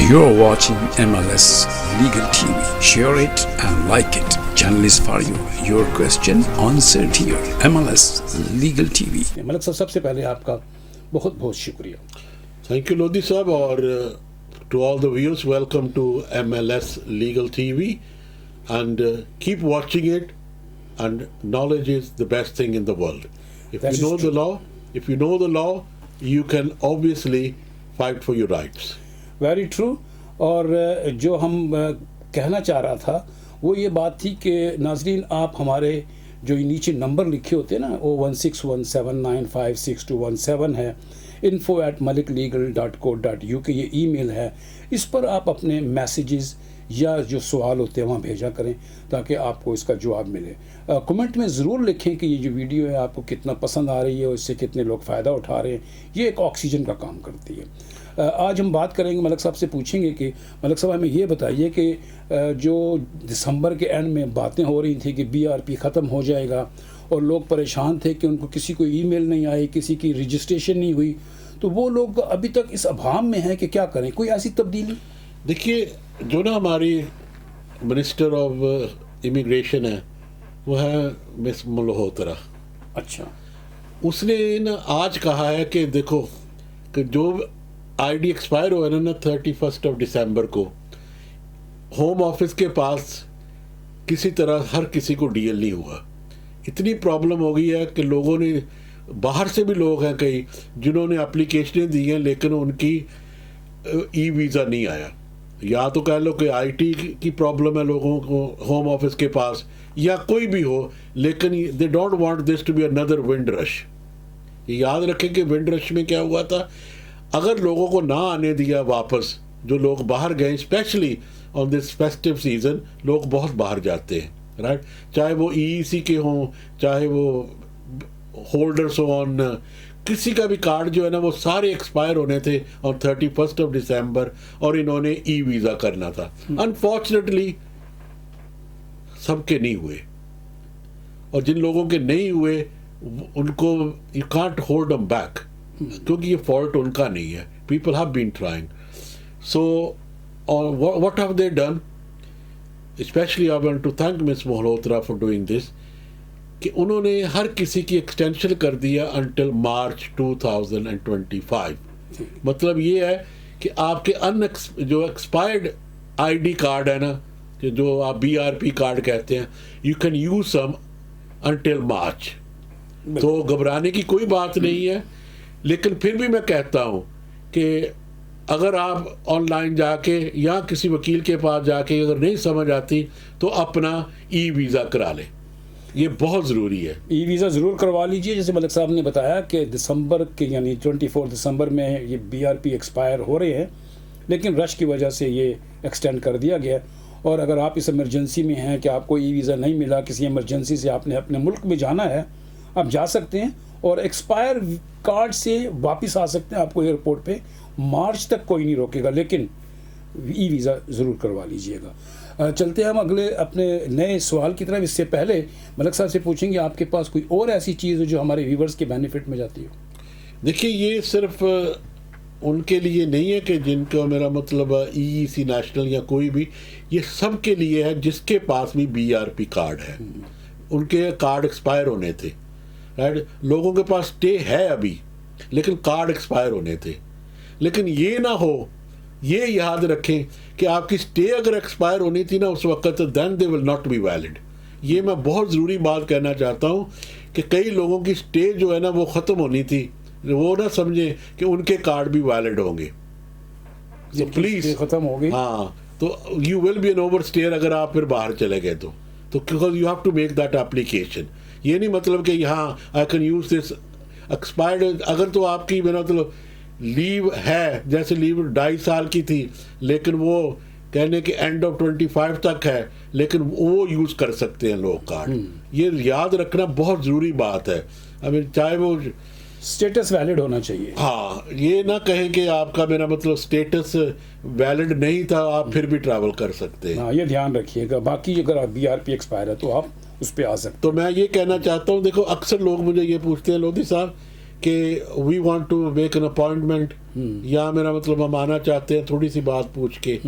You're watching MLS Legal TV. Share it and like it. Channel is for you. Your question answered here. MLS Legal TV. ملک صاحب سب سے پہلے آپ کا بہت بہت شکریہ. تھینک یو لودھی صاحب, اور to all the viewers welcome to MLS Legal TV and keep watching it, and knowledge is the best thing in the world. If you know the law, you can obviously fight for your rights. Very true. اور جو ہم کہنا چاہ رہا تھا وہ یہ بات تھی کہ ناظرین, آپ ہمارے جو نیچے نمبر لکھے ہوتے ہیں نا, 01617956217 ہے, info@maliklegal.co.uk یہ ای میل ہے. اس پر آپ اپنے میسیجز یا جو سوال ہوتے ہیں وہاں بھیجا کریں تاکہ آپ کو اس کا جواب ملے. کمنٹ میں ضرور لکھیں کہ یہ جو ویڈیو ہے آپ کو کتنا پسند آ رہی ہے اور اس سے کتنے لوگ فائدہ اٹھا رہے ہیں. یہ ایک آکسیجن کا کام کرتی ہے. آج ہم بات کریں گے, ملک صاحب سے پوچھیں گے کہ ملک صاحب ہمیں یہ بتائیے کہ جو دسمبر کے اینڈ میں باتیں ہو رہی تھیں کہ BRP ختم ہو جائے گا اور لوگ پریشان تھے کہ ان کو کسی کو ای میل نہیں آئی, کسی کی رجسٹریشن نہیں ہوئی, تو وہ لوگ ابھی تک اس ابہام میں ہیں کہ کیا کریں. کوئی ایسی تبدیلی؟ دیکھیے, جو نا ہماری منسٹر آف امیگریشن ہے وہ ہے مس ملہوترا. اچھا. اس نے نا آج کہا ہے کہ دیکھو کہ جو ID ایکسپائر ہوا ہے نا 31 دسمبر کو, ہوم آفس کے پاس کسی طرح ہر کسی کو DL نہیں ہوا. اتنی پرابلم ہو گئی ہے کہ لوگوں نے, باہر سے بھی لوگ ہیں کئی جنہوں نے اپلیکیشنیں دی ہیں لیکن ان کی ای ویزا نہیں آیا. یا تو کہہ لو کہ IT کی پرابلم ہے لوگوں کو ہوم آفس کے پاس, یا کوئی بھی ہو, لیکن they don't want this to be under Windrush. یہ یاد رکھیں کہ ونڈ رش میں کیا ہوا تھا, اگر لوگوں کو نہ آنے دیا واپس, جو لوگ باہر گئے especially on this festive season, لوگ بہت باہر جاتے ہیں, رائٹ, چاہے وہ EEC کے ہوں, چاہے وہ ہولڈرس ہوں آن کسی کا بھی کارڈ جو ہے نا, وہ سارے ایکسپائر ہونے تھے آن 31 دسمبر, اور انہوں نے ای ویزا کرنا تھا. انفارچونیٹلی سب کے نہیں ہوئے, اور جن لوگوں کے نہیں ہوئے ان کو you can't hold them back, کیونکہ یہ فالٹ ان کا نہیں ہے. People have been trying. So what have they done, especially I want to thank Miss Malhotra for doing this, کہ انہوں نے ہر کسی کی ایکسٹینشن کر دیا انٹل مارچ 2025. مطلب یہ ہے کہ آپ کے جو ایکسپائرڈ ID کارڈ ہے نا, کہ جو آپ BRP کارڈ کہتے ہیں, you can use some until March. تو گھبرانے کی کوئی بات نہیں ہے, لیکن پھر بھی میں کہتا ہوں کہ اگر آپ آن لائن جا کے یا کسی وکیل کے پاس جا کے اگر نہیں سمجھ آتی تو اپنا ای ویزا کرا لیں, یہ بہت ضروری ہے. ای ویزا ضرور کروا لیجئے. جیسے ملک صاحب نے بتایا کہ دسمبر کے یعنی 24 دسمبر میں یہ BRP ایکسپائر ہو رہے ہیں, لیکن رش کی وجہ سے یہ ایکسٹینڈ کر دیا گیا. اور اگر آپ اس ایمرجنسی میں ہیں کہ آپ کو ای ویزا نہیں ملا, کسی ایمرجنسی سے آپ نے اپنے ملک میں جانا ہے, آپ جا سکتے ہیں اور ایکسپائر کارڈ سے واپس آ سکتے ہیں. آپ کو ایئرپورٹ پہ مارچ تک کوئی نہیں روکے گا, لیکن ای ویزا ضرور کروا لیجئے گا. چلتے ہیں ہم اگلے اپنے نئے سوال کی طرف. اس سے پہلے ملک صاحب سے پوچھیں گے آپ کے پاس کوئی اور ایسی چیز ہو جو ہمارے ویورز کے بینیفٹ میں جاتی ہو؟ دیکھیے, یہ صرف ان کے لیے نہیں ہے کہ جن کا میرا مطلب EEC نیشنل یا کوئی بھی, یہ سب کے لیے ہے جس کے پاس بھی BRP کارڈ ہے. ان کے کارڈ ایکسپائر ہونے تھے, رائٹ. لوگوں کے پاس اسٹے ہے ابھی لیکن کارڈ ایکسپائر ہونے تھے. لیکن یہ نہ ہو, یہ یاد رکھیں کہ آپ کی اسٹے اگر ایکسپائر ہونی تھی نا اس وقت, دین دے ول ناٹ بی ویلڈ. یہ میں بہت ضروری بات کہنا چاہتا ہوں کہ کئی لوگوں کی اسٹے جو ہے نا وہ ختم ہونی تھی, وہ نہ سمجھیں کہ ان کے کارڈ بھی ویلڈ ہوں گے. تو پلیز ختم ہو گئی, ہاں, تو you will be an overstayer اگر آپ پھر باہر چلے گئے تو because you have to make that application. یہ نہیں مطلب کہ یہاں I can use this expired. اگر تو آپ کی میرا مطلب لیو ہے, جیسے لیو 2.5 سال کی تھی لیکن وہ کہنے کہ اینڈ آف 25 تک ہے, لیکن وہ یوز کر سکتے ہیں لوگ کارڈ. یہ یاد رکھنا بہت ضروری بات ہے. چاہے وہ اسٹیٹس ویلڈ ہونا چاہیے. ہاں, یہ نہ کہیں کہ آپ کا میرا مطلب اسٹیٹس ویلڈ نہیں تھا, آپ پھر بھی ٹریول کر سکتے ہیں. ہاں, یہ دھیان رکھیے گا. باقی اگر BRP ایکسپائر ہے تو آپ اس پہ آ سکتے. تو میں یہ کہنا چاہتا ہوں, دیکھو اکثر لوگ مجھے یہ پوچھتے ہیں لودھی صاحب کہ we want to make an appointment یا میرا مطلب ہم آنا چاہتے ہیں تھوڑی سی بات پوچھ کے.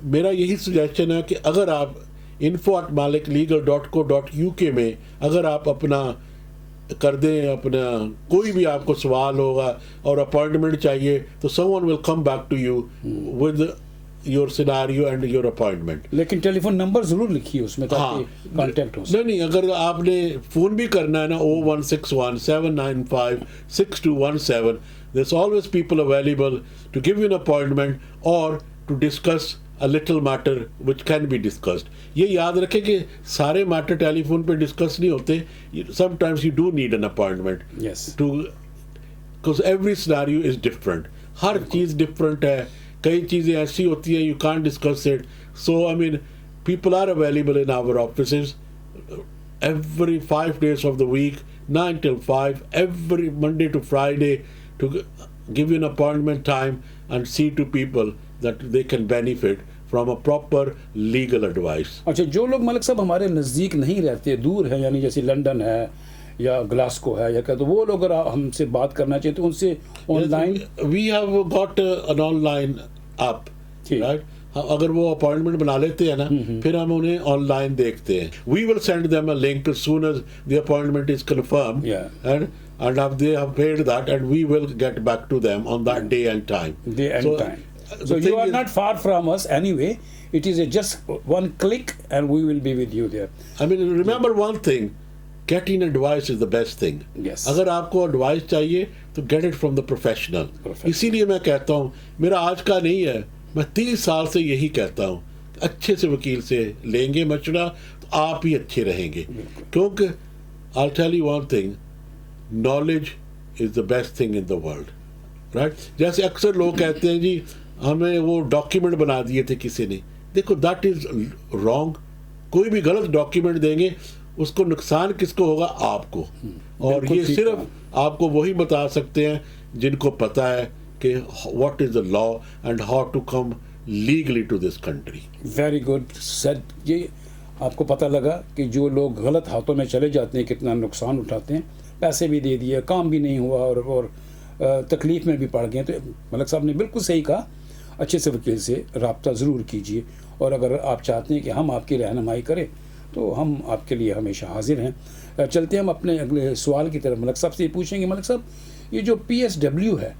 میرا یہی سجیشن ہے کہ اگر آپ info@maliklegal.co.uk میں اگر آپ اپنا کر دیں اپنا کوئی بھی آپ کو سوال ہوگا اور اپوائنٹمنٹ چاہیے تو someone will come back to you with your scenario and your appointment. لیکن ٹیلی فون نمبر ضرور لکھیے اس میں تاکہ کانٹیکٹ ہو سکے. نہیں اگر آپ نے فون بھی کرنا ہے نا 01617956217 there's always people available to give you an appointment or to discuss a little matter which can be discussed. یہ یاد رکھیں کہ سارے میٹر ٹیلی فون پہ ڈسکس نہیں ہوتے. sometimes you do need an appointment Yes. to because every scenario is different. ہر چیز different ہے. کئی چیزیں ایسی ہوتی ہیں you can't discuss it. So I mean people are available in our offices every 5 days of the week 9 till 5 every Monday to Friday to give you an appointment time and see to people that they can benefit from a proper legal advice. اچھا جو لوگ ملک صاحب ہمارے نزدیک نہیں رہتے دور ہیں یعنی جیسے لنڈن ہے یا گلاسکو ہے یا کہ تو وہ لوگ اگر ہم سے بات کرنا چاہتے ہیں ان سے on line We have got an online app, right? اگر وہ اپوائنٹمنٹ بنا لیتے ہیں نا پھر ہم انہیں آن لائن دیکھتے ہیں. We will send them a link as soon as the appointment is confirmed. Yeah. And if they have paid that and we will get back to them on that day and time. day and time. So you are not far from us anyway. It is just one click and we will be with you there. I mean, remember one thing, getting advice is the best thing. Yes. اگر آپ کو advice چاہیے تو get it from the professional. اسی لیے میں کہتا ہوں میرا آج کا نہیں ہے میں 30 سال سے یہی کہتا ہوں اچھے سے وکیل سے لیں گے مشورہ تو آپ ہی اچھے رہیں گے. کیونکہ I'll tell you one thing, knowledge is the best thing in the world, right? جیسے اکثر لوگ کہتے ہیں جی ہمیں وہ ڈاکیومنٹ بنا دیے تھے کسی نے. دیکھو دیٹ از رانگ. کوئی بھی غلط ڈاکیومنٹ دیں گے اس کو نقصان کس کو ہوگا؟ آپ کو. اور یہ صرف آپ کو وہی بتا سکتے ہیں جن کو پتہ ہے کہ what is the law and how to come legally to this country. Very good said. یہ آپ کو پتہ لگا کہ جو لوگ غلط ہاتھوں میں چلے جاتے ہیں کتنا نقصان اٹھاتے ہیں. پیسے بھی دے دیے کام بھی نہیں ہوا اور تکلیف میں بھی پڑ گئے. تو ملک صاحب نے بالکل صحیح کہا اچھے سے وکیل سے رابطہ ضرور کیجیے اور اگر آپ چاہتے ہیں کہ ہم آپ کی رہنمائی کریں تو ہم آپ کے لیے ہمیشہ حاضر ہیں. چلتے ہیں ہم اپنے اگلے سوال کی طرف. ملک صاحب سے یہ پوچھیں گے ملک صاحب یہ جو PSW ہے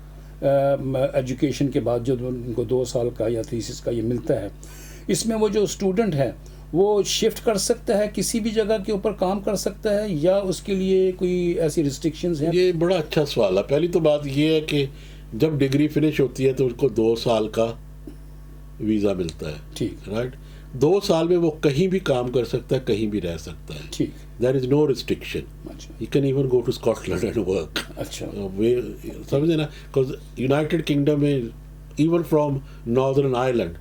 ایجوکیشن کے بعد جو ان کو 2 سال کا یا تھیسس کا یہ ملتا ہے اس میں وہ جو اسٹوڈنٹ ہے وہ شفٹ کر سکتا ہے کسی بھی جگہ کے اوپر کام کر سکتا ہے یا اس کے لیے کوئی ایسی ریسٹرکشنز ہیں؟ یہ بڑا اچھا سوال ہے. پہلی تو بات یہ ہے کہ جب ڈگری فنش ہوتی ہے تو اس کو 2 سال کا ویزا ملتا ہے. ٹھیک. رائٹ. 2 سال میں وہ کہیں بھی کام کر سکتا ہے کہیں بھی رہ سکتا ہے. ٹھیک. There is no restriction. He can even go to Scotland and work. اچھا سمجھے نا. بیکاز یونائٹیڈ کنگڈم میں even from Northern Ireland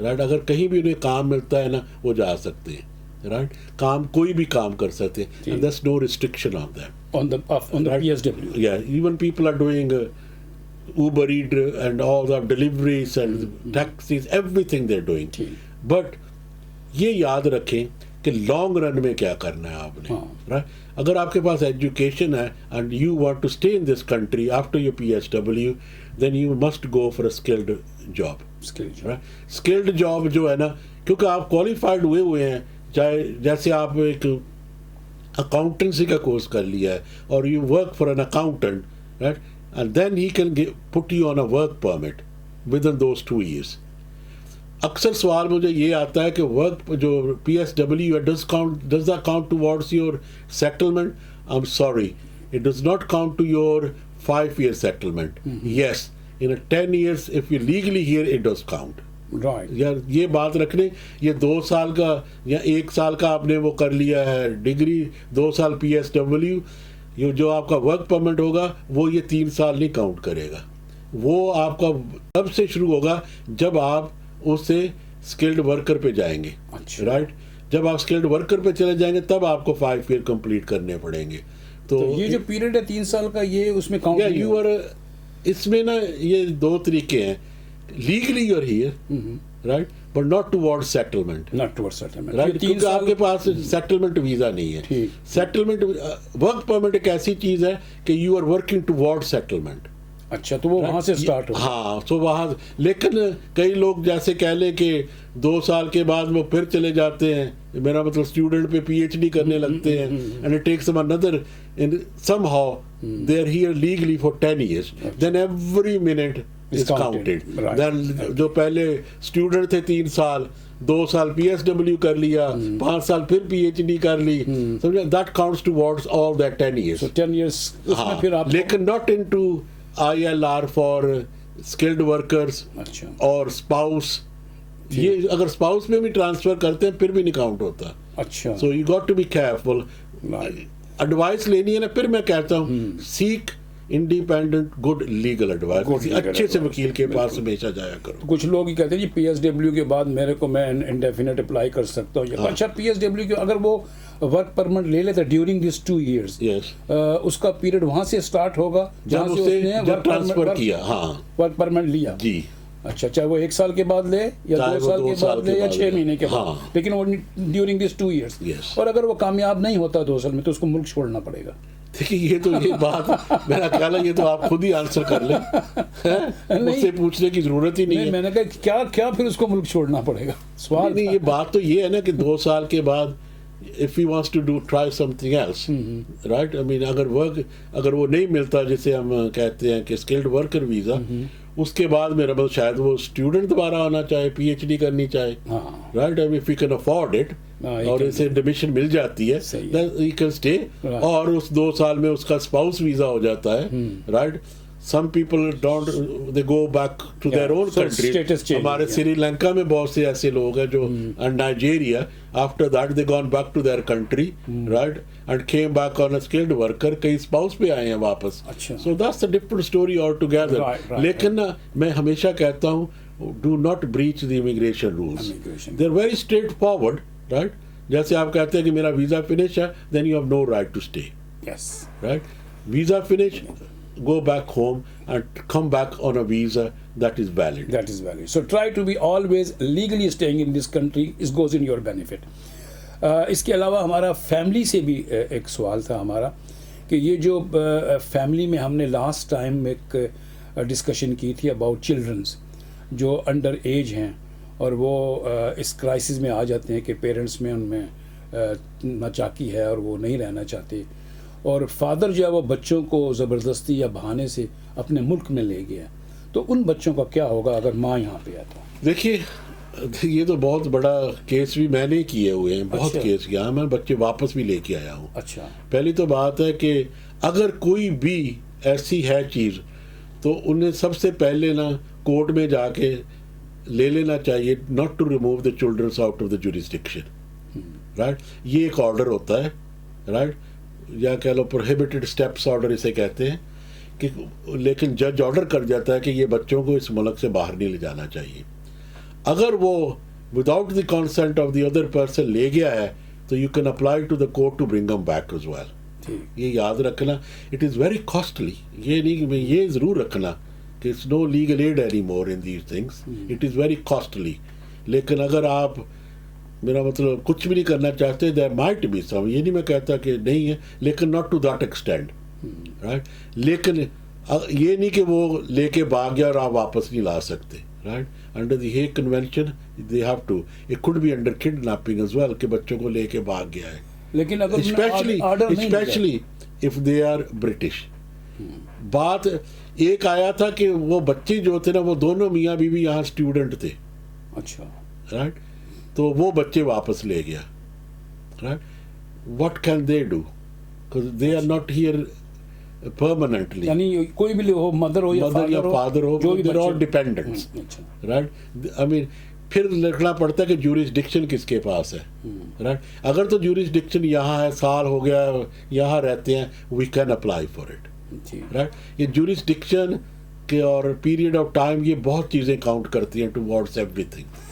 right اگر کہیں بھی انہیں کام ملتا ہے نا وہ جا سکتے ہیں. رائٹ. کام کوئی بھی کام کر سکتے ہیں. And that's no restriction on them. on the PSW. Yeah, even people are doing Uber Eats and all the deliveries and taxis, everything they're doing. But یہ یاد رکھیں کہ لانگ رن میں کیا کرنا ہے آپ نے. رائٹ. اگر آپ کے پاس ایجوکیشن ہے and you want to stay in this country after your PSW then you must go for a skilled job. Skilled job جو ہے نا کیونکہ آپ کوالیفائڈ ہوئے ہیں چاہے جیسے آپ ایک اکاؤنٹنسی کا کورس کر لیا ہے اور you work for an accountant right and then he can put you on a work permit within those 2 years. اکثر سوال مجھے یہ آتا ہے کہ ورک جو PSW does that count towards your settlement? I'm sorry, it does not count to your 5-year settlement. Yes, in a 10 years if you're legally here it does count. Right. یار یہ بات رکھنے یہ 2 سال کا یا 1 سال کا آپ نے وہ کر لیا ہے ڈگری 2 سال PSW یہ جو آپ کا ورک پرمٹ ہوگا وہ یہ 3 سال نہیں کاؤنٹ کرے گا. وہ آپ کا تب سے شروع ہوگا جب آپ اس سے اسکلڈ ورکر پہ جائیں گے. رائٹ. جب آپ اسکلڈ ورکر پہ چلے جائیں گے تب آپ کو 5 year کمپلیٹ کرنے پڑیں گے. تو یہ جو پیریڈ ہے 3 سال کا یہ اس میں کاؤنٹ اس میں نا یہ 2 طریقے ہیں. legally you're here, right, but not towards settlement. Not towards settlement. Right? یہ 3 کیونکہ آپ سال کے پاس سیٹلمنٹ ویزا نہیں ہے. ٹھیک. سیٹلمنٹ ورک پرمٹ ایک ایسی چیز ہے کہ you are working toward settlement. اچھا تو وہ وہاں سے اسٹارٹ ہو. ہاں تو وہاں, لیکن کئی لوگ جیسے کہہ لیں کہ 2 سال کے بعد وہ پھر چلے جاتے ہیں, میرا مطلب اسٹوڈنٹ پہ پی ایچ ڈی کرنے لگتے ہیں, and it takes them another, some how they are here legally for 10 years, then every minute is counted. Then جو پہلے اسٹوڈنٹ تھے 3 سال, 2 سال پی ایس ڈبلیو کر لیا, 5 سال پھر پی ایچ ڈی کر لی, that counts towards all that 10 years. So 10 years اس میں پھر آپ لیکن not into ILR for skilled workers اچھا اور spouse. یہ اگر spouse میں بھی ٹرانسفر کرتے ہیں پھر بھی نہیں کاؤنٹ ہوتا. اچھا So you got to be careful. Advice لینی ہے نا, پھر میں کہتا ہوں سیک انڈیپینڈنٹ گڈ لیگل ایڈوائس, اچھے سے وکیل کے پاس ہمیشہ جایا کرو. کچھ لوگ ہی کہتے ہیں جی پی ایس ڈبلیو کے بعد میرے کو میں انڈیفینٹ اپلائی کر سکتا ہوں. اچھا پی ایس ڈبلیو کے اگر وہ ورک پرمٹ لے لیتا ڈیورنگ دس 2 years, اس کا پیریڈ وہاں سے اسٹارٹ ہوگا جہاں سے اس نے ٹرانسفر کیا. ہاں ورک پرمٹ لیا. جی اچھا چاہے وہ 1 سال کے بعد لے یا 2 سال کے بعد لے یا 6 مہینے کے بعد, لیکن وہ ڈیورنگ دس 2 years. اور اگر وہ کامیاب نہیں ہوتا 2 سال میں تو اس کو ملک چھوڑنا پڑے گا. دیکھیے یہ تو یہ بات میرا خیال ہے یہ تو آپ خود ہی آنسر کر لیں, مجھ سے پوچھنے کی ضرورت ہی نہیں ہے. میں نے کہا کیا پھر اس کو ملک چھوڑنا پڑے گا. سوال نہیں, یہ بات تو یہ ہے نا کہ 2 سال کے بعد if he wants to try something else, right, I mean اگر وہ نہیں ملتا جسے ہم کہتے ہیں کہ اسکلڈ ورکر ویزا, اس کے بعد میرا مطلب شاید وہ اسٹوڈنٹ دوبارہ آنا چاہے, پی ایچ ڈی کرنی چاہے, right, I mean if he can afford it اور اسے ایڈمیشن مل جاتی ہے then he can stay, اور اس 2 سال میں اس کا اسپاؤس ویزا ہو جاتا ہے, right. Some people don't, they go back to their own country. ہمارے سری لنکا میں بہت سے ایسے لوگ ہیں جو, and Nigeria, after that they gone back to their country, right, and came back on a skilled worker, کئی spouse پہ آئے ہیں واپس. So that's a different story altogether. لیکن میں ہمیشہ کہتا ہوں do not breach the immigration rules. They're very straightforward, right. جیسے آپ کہتے ہیں کہ میرا ویزا فنش ہے, then you have no right to stay. Yes. Right. Visa finish, go back home and come back on a visa that is valid. That is valid. So try to be always legally staying in this country. It goes in your benefit. اس کے علاوہ ہمارا family سے بھی ایک سوال تھا ہمارا کہ یہ جو فیملی میں ہم نے لاسٹ ٹائم ایک ڈسکشن کی تھی اباؤٹ چلڈرنس جو انڈر ایج ہیں اور وہ اس کرائسس میں آ جاتے ہیں کہ پیرنٹس میں ان میں ناچاکی ہے اور وہ نہیں رہنا چاہتے, اور فادر جو ہے وہ بچوں کو زبردستی یا بہانے سے اپنے ملک میں لے گیا, تو ان بچوں کا کیا ہوگا اگر ماں یہاں پہ آتا؟ دیکھیے یہ تو بہت بڑا کیس بھی میں نے کیے ہوئے ہیں, بہت کیس کیا, میں بچے واپس بھی لے کے آیا ہوں. اچھا, پہلی تو بات ہے کہ اگر کوئی بھی ایسی ہے چیز تو انہیں سب سے پہلے نا کورٹ میں جا کے لے لینا چاہیے, not to remove the childrens out of the jurisdiction, right. یہ ایک آرڈر ہوتا ہے, رائٹ, یا کہہ لو پروہیبٹڈ اسٹیپس آرڈر اسے کہتے ہیں, کہ لیکن جج آرڈر کر جاتا ہے کہ یہ بچوں کو اس ملک سے باہر نہیں لے جانا چاہیے. اگر وہ without the consent of the other person لے گیا ہے تو you can apply to the court to bring them back as well. یہ یاد رکھنا, اٹ از ویری کاسٹلی. یہ نہیں کہ یہ ضرور رکھنا کہ it's no legal aid any more in these things, it is very costly. لیکن اگر آپ میرا مطلب کچھ بھی نہیں کرنا چاہتے, دیر مائٹ بی سم, یہ نہیں میں کہتا کہ نہیں ہے, لیکن not to that extend, right. لیکن یہ نہیں کہ وہ لے کے بھاگ گیا اور آپ واپس نہیں لا سکتے, right. Under the Hague convention they have to, it could be under kidnapping as well کہ بچوں کو لے کے بھاگ گیا ہے, لیکن اگر especially if they are British. بات ایک آیا تھا کہ وہ بچے جو تھے نا وہ دونوں میاں بیوی یہاں اسٹوڈنٹ تھے. اچھا, رائٹ. تو وہ بچے واپس لے گیا, right. What can they do, they are not here permanently, یعنی کوئی بھی ہو, مدر ہو یا فادر ہو, they are all dependants, right. I mean پھر لکھنا پڑتا ہے کہ جورسڈکشن کس کے پاس ہے, رائٹ. اگر تو جورسڈکشن یہاں ہے, سال ہو گیا یہاں رہتے ہیں, we can apply for it, right. یہ جورسڈکشن کے اور پیریڈ آف ٹائم یہ بہت چیزیں کاؤنٹ کرتی ہیں ٹوورڈس ایوری تھنگ.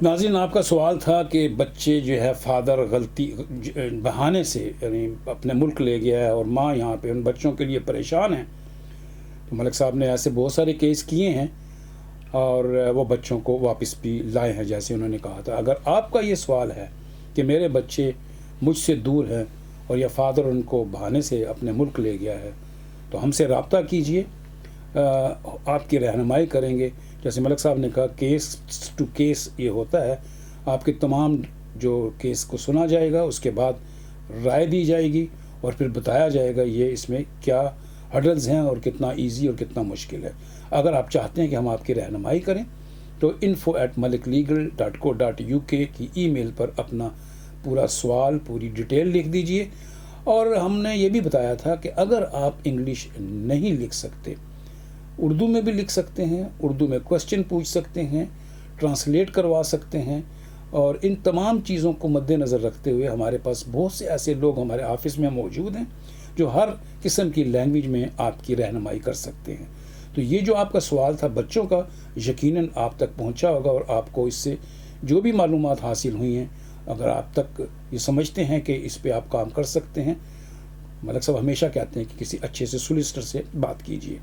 ناظرین, آپ کا سوال تھا کہ بچے جو ہے فادر غلطی بہانے سے یعنی اپنے ملک لے گیا ہے اور ماں یہاں پہ ان بچوں کے لیے پریشان ہیں. تو ملک صاحب نے ایسے بہت سارے کیس کیے ہیں. اور وہ بچوں کو واپس بھی لائے ہیں جیسے انہوں نے کہا تھا. اگر آپ کا یہ سوال ہے کہ میرے بچے مجھ سے دور ہیں اور یا فادر ان کو بہانے سے اپنے ملک لے گیا ہے تو ہم سے رابطہ کیجئے, آپ کی رہنمائی کریں گے. جیسے ملک صاحب نے کہا کیس ٹو کیس یہ ہوتا ہے, آپ کے تمام جو کیس کو سنا جائے گا, اس کے بعد رائے دی جائے گی اور پھر بتایا جائے گا یہ اس میں کیا ہرڈلز ہیں اور کتنا ایزی اور کتنا مشکل ہے. اگر آپ چاہتے ہیں کہ ہم آپ کی رہنمائی کریں تو info@maliklegal.co.uk کی ای میل پر اپنا پورا سوال, پوری ڈیٹیل لکھ دیجئے. اور ہم نے یہ بھی بتایا تھا کہ اگر آپ انگلش نہیں لکھ سکتے, اردو میں بھی لکھ سکتے ہیں, اردو میں کوسچن پوچھ سکتے ہیں, ٹرانسلیٹ کروا سکتے ہیں. اور ان تمام چیزوں کو مد نظر رکھتے ہوئے ہمارے پاس بہت سے ایسے لوگ ہمارے آفس میں موجود ہیں جو ہر قسم کی لینگویج میں آپ کی رہنمائی کر سکتے ہیں. تو یہ جو آپ کا سوال تھا بچوں کا, یقیناً آپ تک پہنچا ہوگا اور آپ کو اس سے جو بھی معلومات حاصل ہوئی ہیں, اگر آپ تک یہ سمجھتے ہیں کہ اس پہ آپ کام کر سکتے ہیں, ملک صاحب ہمیشہ کہتے ہیں کہ کسی اچھے سے سولیسٹر سے بات کیجئے.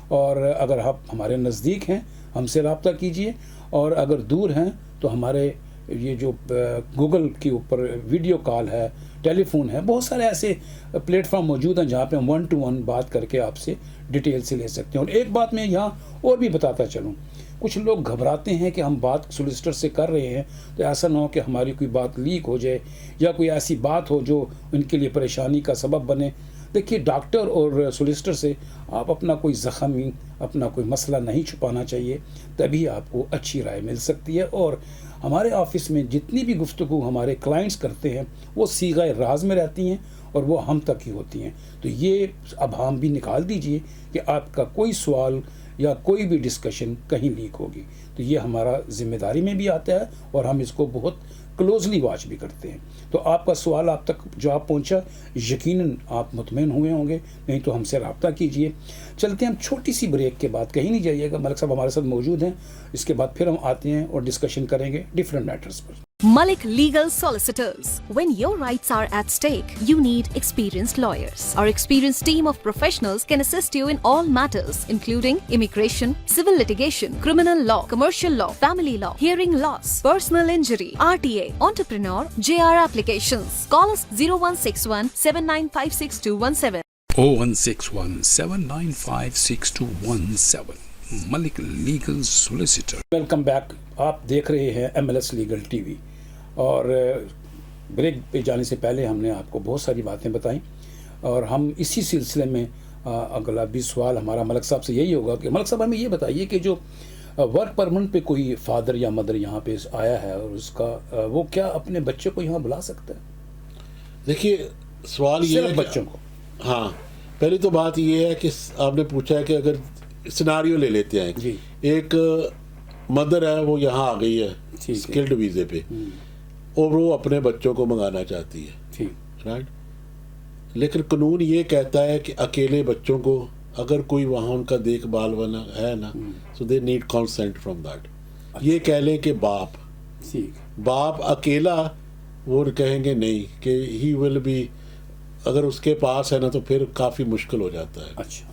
اور اگر آپ ہمارے نزدیک ہیں ہم سے رابطہ کیجئے, اور اگر دور ہیں تو ہمارے یہ جو گوگل کے اوپر ویڈیو کال ہے, ٹیلی فون ہے, بہت سارے ایسے پلیٹ فارم موجود ہیں جہاں پہ ہم 1 to 1 بات کر کے آپ سے ڈیٹیل سے لے سکتے ہیں. اور ایک بات میں یہاں اور بھی بتاتا چلوں, کچھ لوگ گھبراتے ہیں کہ ہم بات سولیسٹر سے کر رہے ہیں تو ایسا نہ ہو کہ ہماری کوئی بات لیک ہو جائے یا کوئی ایسی بات ہو جو ان کے لیے پریشانی کا سبب بنے. دیکھیے, ڈاکٹر اور سولیسٹر سے آپ اپنا کوئی زخم, اپنا کوئی مسئلہ نہیں چھپانا چاہیے, تبھی آپ کو اچھی رائے مل سکتی ہے. اور ہمارے آفس میں جتنی بھی گفتگو ہمارے کلائنٹس کرتے ہیں وہ صیغہ راز میں رہتی ہیں اور وہ ہم تک ہی ہوتی ہیں. تو یہ اب ہم بھی نکال دیجئے کہ آپ کا کوئی سوال یا کوئی بھی ڈسکشن کہیں لیک ہوگی. تو یہ ہمارا ذمہ داری میں بھی آتا ہے اور ہم اس کو بہت کلوزلی واچ بھی کرتے ہیں. تو آپ کا سوال آپ تک جواب پہنچا, یقیناً آپ مطمئن ہوئے ہوں گے, نہیں تو ہم سے رابطہ کیجئے. چلتے ہیں ہم چھوٹی سی بریک کے بعد, کہیں نہیں جائیے گا, ملک صاحب ہمارے ساتھ موجود ہیں. اس کے بعد پھر ہم آتے ہیں اور ڈسکشن کریں گے different matters per. Malik Legal Solicitors. When your rights are at stake, you need experienced lawyers. Our experienced team of professionals can assist you in all matters, including immigration, civil litigation, criminal law, commercial law, family law, hearing loss, personal injury, RTA, entrepreneur, JR applications. Call us 0161 7956 217. 0161795617. Malik legal solicitor. Welcome back. آپ دیکھ رہے ہیں MLS legal T V, اور break پہ جانے سے پہلے ہم نے آپ کو بہت ساری باتیں بتائیں, اور ہم اسی سلسلے میں اگلا بھی سوال ہمارا ملک صاحب سے یہی ہوگا کہ ملک صاحب ہمیں یہ بتائیے کہ جو ورک پرمٹ پہ کوئی فادر یا مدر یہاں پہ آیا ہے اور اس کا وہ کیا اپنے بچے کو یہاں بلا سکتا ہے؟ دیکھیے, سوال یہ ہے بچوں کو. ہاں, پہلی تو بات یہ ہے کہ آپ نے پوچھا ہے کہ اگر سیناریو لے لیتے ہیں, جی, ایک مدر ہے وہ یہاں آ گئی ہے اسکلڈ ویزے پہ, اور وہ اپنے بچوں کو منگانا چاہتی ہے, رائٹ. لیکن قانون یہ کہتا ہے کہ اکیلے بچوں کو اگر کوئی وہاں ان کا دیکھ بھال والا ہے نا, so they need consent from that. یہ کہہ لیں کہ باپ اکیلا وہ کہیں گے نہیں کہ ہی ول بی, اگر اس کے پاس ہے نا تو پھر کافی مشکل ہو جاتا ہے. اچھا,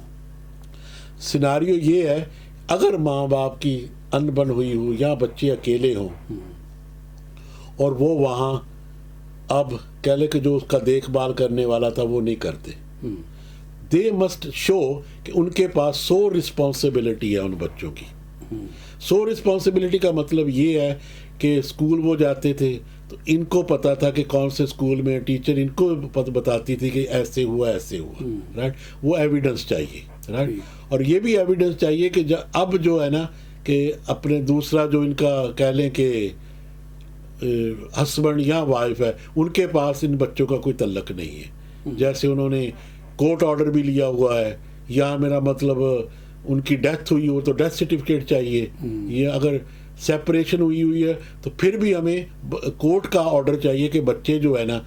سیناریو یہ ہے اگر ماں باپ کی انبن ہوئی ہو یا بچے اکیلے ہوں اور وہ وہاں اب کہہ لے کہ جو اس کا دیکھ بھال کرنے والا تھا وہ نہیں کرتے, دے مسٹ شو کہ ان کے پاس 100 رسپانسبلٹی ہے ان بچوں کی. 100 رسپانسبلٹی کا مطلب یہ ہے کہ اسکول وہ جاتے تھے تو ان کو پتا تھا کہ کون سے اسکول میں ٹیچر ان کو بتاتی تھی کہ ایسے ہوا, رائٹ. وہ ایویڈنس چاہیے, رائٹ. اور یہ بھی ایویڈنس چاہیے کہ اب جو ہے نا کہ اپنے دوسرا جو ان کا کہہ لیں کہ ہسبینڈ یا وائف ہے, ان کے پاس ان بچوں کا کوئی تعلق نہیں ہے. جیسے انہوں نے کورٹ آرڈر بھی لیا ہوا ہے, یا میرا مطلب ان کی ڈیتھ ہوئی ہو تو ڈیتھ سرٹیفکیٹ چاہیے, یا اگر سیپریشن ہوئی ہے تو پھر بھی ہمیں کورٹ کا آرڈر چاہیے کہ بچے جو ہے نا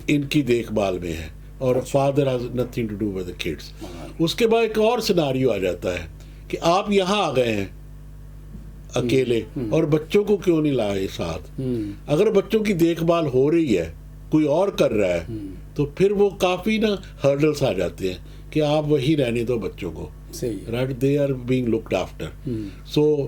ان کی دیکھ بھال میں ہیں, اور father has nothing to do with the kids. اس کے بعد ایک اور سیناریو آ جاتا ہے کہ آپ یہاں آ گئے ہیں اکیلے, اور بچوں کو کیوں نہیں لائے ساتھ. اگر بچوں کی دیکھ بھال ہو رہی ہے, کوئی اور کر رہا ہے, تو پھر وہ کافی نا ہرڈلس آ جاتے ہیں کہ آپ وہی رہنے دو بچوں کو, right. They are being looked after. So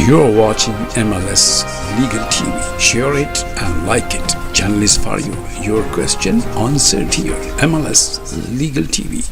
You're watching MLS Legal TV. Share it and like it. Channel is for you. Your question answered here. MLS Legal TV.